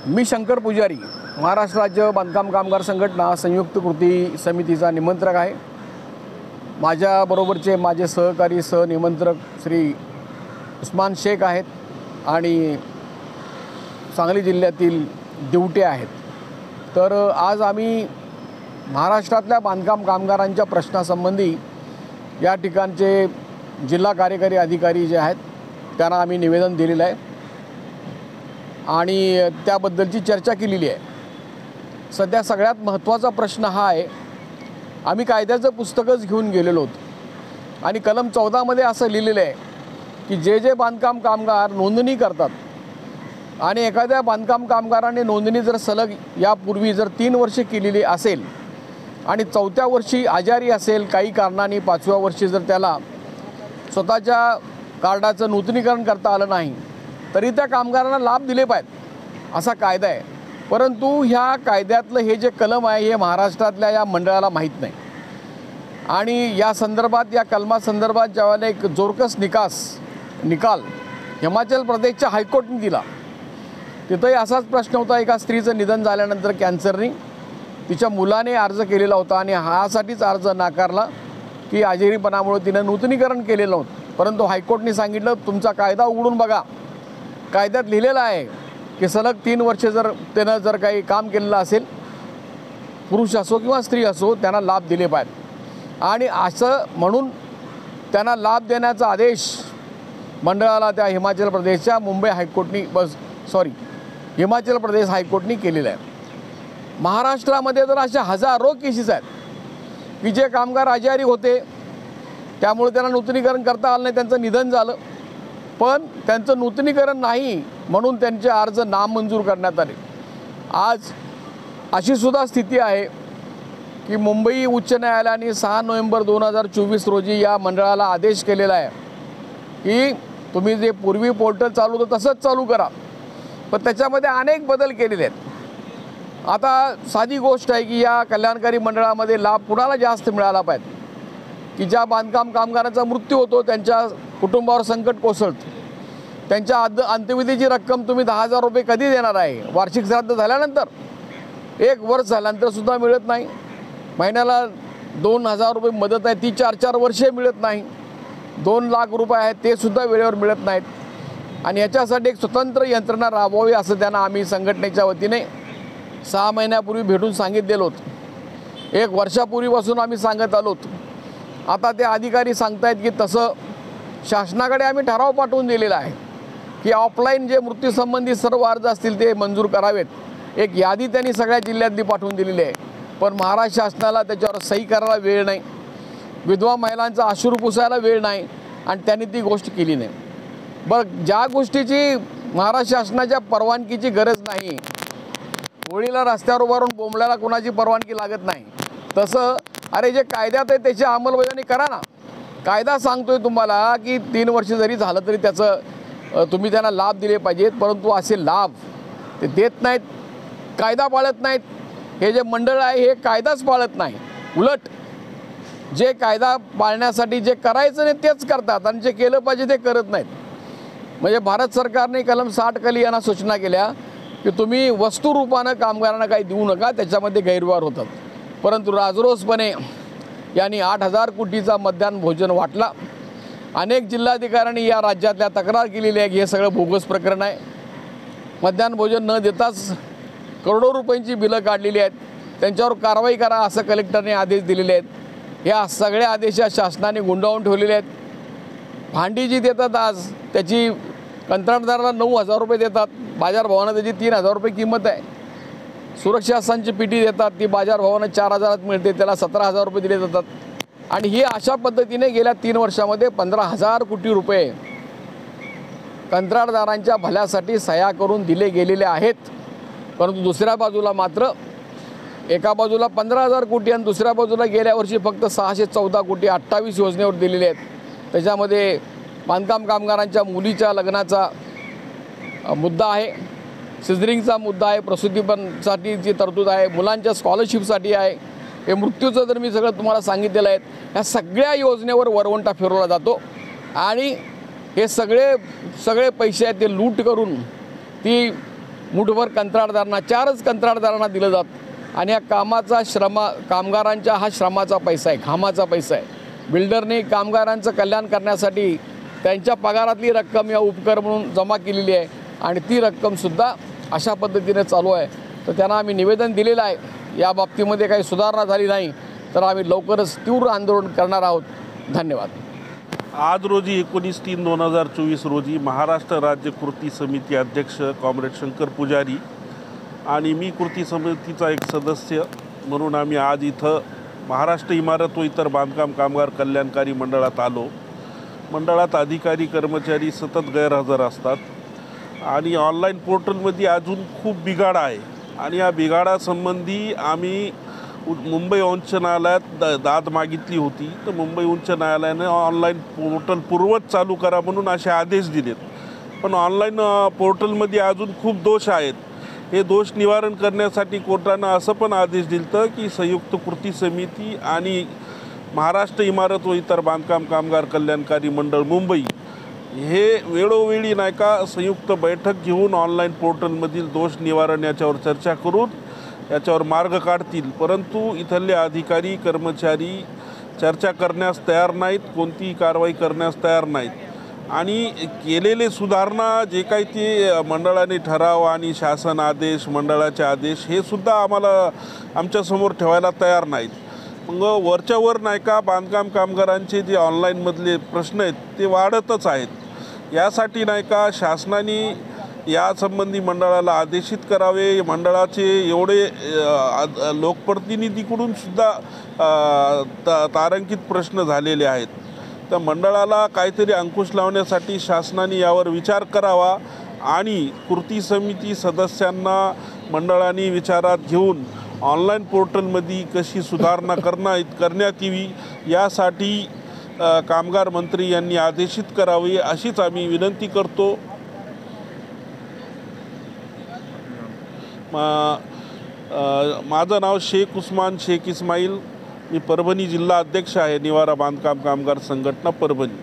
मी शंकर पुजारी, महाराष्ट्र राज्य बांधकाम कामगार संघटना संयुक्त कृती समितीचा निमंत्रक आहे। माझ्याबरोबरचे माझे सहकारी सहनिमंत्रक श्री उस्मान शेख आहेत आणि सांगली जिल्ह्यातील दिवटे आहेत। तर आज आम्ही महाराष्ट्रातल्या बांधकाम कामगारांच्या प्रश्नासंबंधी या ठिकाणचे जिल्हा कार्यकारी अधिकारी जे आहेत त्यांना आम्ही निवेदन दिलेलं आहे आणि त्याबद्दलची चर्चा केलेली आहे। सध्या सगळ्यात महत्त्वाचा प्रश्न हा आहे, आम्ही कायद्याचं पुस्तकच घेऊन गेलेलो होतो आणि कलम 14 मध्ये असं लिहिलेलं आहे की जे बांधकाम कामगार नोंदणी करतात आणि एखाद्या बांधकाम कामगाराने नोंदणी जर सलग यापूर्वी जर 3 वर्षे केलेली असेल आणि 4थ्या वर्षी आजारी असेल, काही कारणाने 5व्या वर्षी जर त्याला स्वतःच्या कार्डाचं नूतनीकरण करता आलं नाही तरी त्या कामगारांना लाभ दिले पाहिजेत असा कायदा आहे। परंतु ह्या कायद्यातलं हे जे कलम आहे हे महाराष्ट्रातल्या या मंडळाला माहीत नाही आणि या संदर्भात या कलमासंदर्भात ज्यावेळेला एक जोरकस निकाल हिमाचल प्रदेशच्या हायकोर्टने दिला तिथंही असाच प्रश्न होता। एका स्त्रीचं निधन झाल्यानंतर कॅन्सरने तिच्या मुलाने अर्ज केलेला होता आणि ह्यासाठीच अर्ज नाकारला की आजारीपणामुळे तिनं नूतनीकरण केलेलं होतं। परंतु हायकोर्टने सांगितलं तुमचा कायदा उघडून बघा, कायद्यात लिहिलेलं आहे की सलग 3 वर्षे जर त्यानं जर काही काम केलेलं असेल, पुरुष असो किंवा स्त्री असो, त्यांना लाभ दिले पाहिजेत आणि असं म्हणून त्यांना लाभ देण्याचा आदेश मंडळाला त्या हिमाचल प्रदेशच्या हिमाचल प्रदेश हायकोर्टने केलेला आहे। महाराष्ट्रामध्ये तर अशा हजारो केसेस आहेत की जे कामगार आजारी होते त्यामुळे त्यांना नूतनीकरण करता आलं नाही, त्यांचं निधन झालं, पण त्यांचं नूतनीकरण नाही म्हणून त्यांचे अर्ज नामंजूर करण्यात आले। आज अशी सुद्धा स्थिती आहे की मुंबई उच्च न्यायालयाने 6 नोव्हेंबर 2024 रोजी या मंडळाला आदेश केलेला आहे की तुम्ही जे पूर्वी पोर्टल चालू होतं तसंच चालू करा, पण त्याच्यामध्ये अनेक बदल केलेले आहेत। आता साधी गोष्ट आहे की या कल्याणकारी मंडळामध्ये लाभ कुणाला जास्त मिळाला पाहिजे की ज्या बांधकाम कामगारांचा मृत्यू होतो, त्यांच्या कुटुंबावर संकट कोसळतं, त्यांच्या अंत्यविधीची रक्कम तुम्ही 10,000 रुपये कधी देणार आहे? वार्षिक श्राद्ध झाल्यानंतर, 1 वर्ष झाल्यानंतर सुद्धा मिळत नाही। महिन्याला 2,000 रुपये मदत आहे ती 4-4 वर्षे मिळत नाही। 2 लाख रुपये आहेत ते सुद्धा वेळेवर मिळत नाहीत आणि याच्यासाठी एक स्वतंत्र यंत्रणा राबवावी असं त्यांना आम्ही संघटनेच्या वतीने 6 महिन्यापूर्वी भेटून सांगितलेलं होतं। 1 वर्षापूर्वीपासून आम्ही सांगत आलो होतो। आता ते अधिकारी सांगतायत की तसं शासनाकडे आम्ही ठराव पाठवून दिलेला आहे की ऑफलाईन जे मृत्यूसंबंधी सर्व अर्ज असतील ते मंजूर करावेत। एक यादी त्यांनी सगळ्या जिल्ह्यातली पाठवून दिलेली आहे, पण महाराष्ट्र शासनाला त्याच्यावर सही करायला वेळ नाही, विधवा महिलांचा अश्रू पुसायला वेळ नाही आणि त्यांनी ती गोष्ट केली नाही। बरं, ज्या गोष्टीची महाराष्ट्र शासनाच्या परवानगीची गरज नाही, होळीला रस्त्यावर उभारून बोंबल्याला कोणाची परवानगी लागत नाही, तसं अरे जे कायद्यात आहे त्याची अंमलबजावणी करा ना। कायदा सांगतोय तुम्हाला की 3 वर्ष जरी झालं तरी त्याचं तुम्ही त्यांना लाभ दिले पाहिजेत, परंतु असे लाभ ते देत नाहीत, कायदा पाळत नाहीत। हे जे मंडळ आहे हे कायदाच पाळत नाही, उलट जे कायदा पाळण्यासाठी जे करायचं नाही तेच करतात आणि जे केलं पाहिजे ते करत नाहीत। म्हणजे भारत सरकारने कलम 60 खाली यांना सूचना केल्या की तुम्ही वस्तुरूपानं कामगारांना काही देऊ नका, त्याच्यामध्ये गैरव्यवहार होतात। परंतु राजरोसपणे यांनी 8,000 कोटीचा मध्यान्ह भोजन वाटला। अनेक जिल्हाधिकाऱ्यांनी या राज्यातल्या तक्रार केलेली आहे की हे सगळं बोगस प्रकरण आहे। मध्यान्ह भोजन न देताच करोडो रुपयांची बिलं काढलेली आहेत, त्यांच्यावर कारवाई करा असं कलेक्टरने आदेश दिलेले आहेत। या सगळ्या आदेश शासनाने गुंडाळून ठेवलेले आहेत। भांडी जी देतात आज त्याची कंत्राटदाराला 9,000 रुपये देतात, बाजारभावानं त्याची 3,000 रुपये किंमत आहे। सुरक्षा संच पिटी देतात ती बाजारभावानं 4,000त मिळते, त्याला 17,000 रुपये दिले जातात आणि ही अशा पद्धतीने गेल्या 3 वर्षामध्ये 15,000 कोटी रुपये कंत्राटदारांच्या भल्यासाठी सह्या करून दिले गेलेले आहेत। परंतु दुसऱ्या बाजूला मात्र एका बाजूला 15,000 कोटी आणि दुसऱ्या बाजूला गेल्या वर्षी फक्त 614 कोटी 28 योजनेवर दिलेले आहेत। त्याच्यामध्ये बांधकाम कामगारांच्या मुलीच्या लग्नाचा मुद्दा आहे, सिझरिंगचा मुद्दा आहे, प्रसूतीसाठी जी तरतूद आहे, मुलांच्या स्कॉलरशिपसाठी आहे, हे मृत्यूचं जर मी सगळं तुम्हाला सांगितलेलं आहे। ह्या सगळ्या योजनेवर वरवंटा फिरवला जातो आणि हे सगळे पैसे आहेत ते लूट करून ती मुठभर कंत्राटदारांना 4च कंत्राटदारांना दिलं जातं आणि या कामाचा कामगारांच्या हा श्रमाचा पैसा आहे, घामाचा पैसा आहे. बिल्डरने कामगारांचं कल्याण करण्यासाठी त्यांच्या पगारातली रक्कम या उपकर म्हणून जमा केलेली आहे आणि ती रक्कमसुद्धा अशा पद्धतीने चालू आहे. तर त्यांना आम्ही निवेदन दिलेलं आहे. या बाबतीमध्ये काही सुधारणा झाली नाही तर आम्ही लवकरच तीव्र आंदोलन करणार आहोत. धन्यवाद. आज रोजी 19/3/2024 रोजी महाराष्ट्र राज्य कृती समिती अध्यक्ष कॉम्रेड शंकर पुजारी आणि मी कृती समितीचा एक सदस्य म्हणून आम्ही आज इथं महाराष्ट्र इमारत व इतर बांधकाम कामगार कल्याणकारी मंडळात आलो. मंडळात अधिकारी कर्मचारी सतत गैरहजर असतात आणि ऑनलाईन पोर्टलमध्ये अजून खूप बिघाड आहे आणि या बिघाडासंबंधी आम्ही मुंबई उच्च न्यायालयात दाद मागितली होती. तर मुंबई उच्च न्यायालयाने ऑनलाईन पोर्टल पूर्वत चालू करा म्हणून असे आदेश दिलेत. पण ऑनलाईन पोर्टलमध्ये अजून खूप दोष आहेत. हे दोष निवारण करण्यासाठी कोर्टानं असं पण आदेश दिलं की संयुक्त कृती समिती आणि महाराष्ट्र इमारत व इतर बांधकाम कामगार कल्याणकारी मंडळ मुंबई हे वेळोवेळी नाही का संयुक्त बैठक घेऊन ऑनलाईन पोर्टलमधील दोष निवारण याच्यावर चर्चा करून याच्यावर मार्ग काढतील. परंतु इथले अधिकारी कर्मचारी चर्चा करण्यास तयार नाहीत, कोणतीही कारवाई करण्यास तयार नाहीत आणि केलेले सुधारणा जे काही ते मंडळाने ठराव आणि शासन आदेश मंडळाचे आदेश हे सुद्धा आम्हाला आमच्यासमोर ठेवायला तयार नाहीत. मग वरच्यावर नाही का बांधकाम कामगारांचे जे ऑनलाईनमधले प्रश्न आहेत ते वाढतच आहेत. यासाठी नाही का शासनाने यासंबंधी मंडळाला आदेशित करावे. मंडळाचे एवढे लोकप्रतिनिधीकडून सुद्धा तारांकित प्रश्न झालेले आहेत. तर मंडळाला काहीतरी अंकुश लावण्यासाठी शासनाने यावर विचार करावा आणि कृती समिती सदस्यांना मंडळाने विचारात घेऊन ऑनलाईन पोर्टलमध्ये कशी सुधारणा करण्यात यावी यासाठी कामगार मंत्री यांनी आदेशित करावे अशीच आम्ही विनंती करतो. माझं नाव शेख उस्मान शेख इस्माईल. मी परभणी जिल्हा अध्यक्ष आहे. निवारा बांधकाम कामगार संघटना परभणी.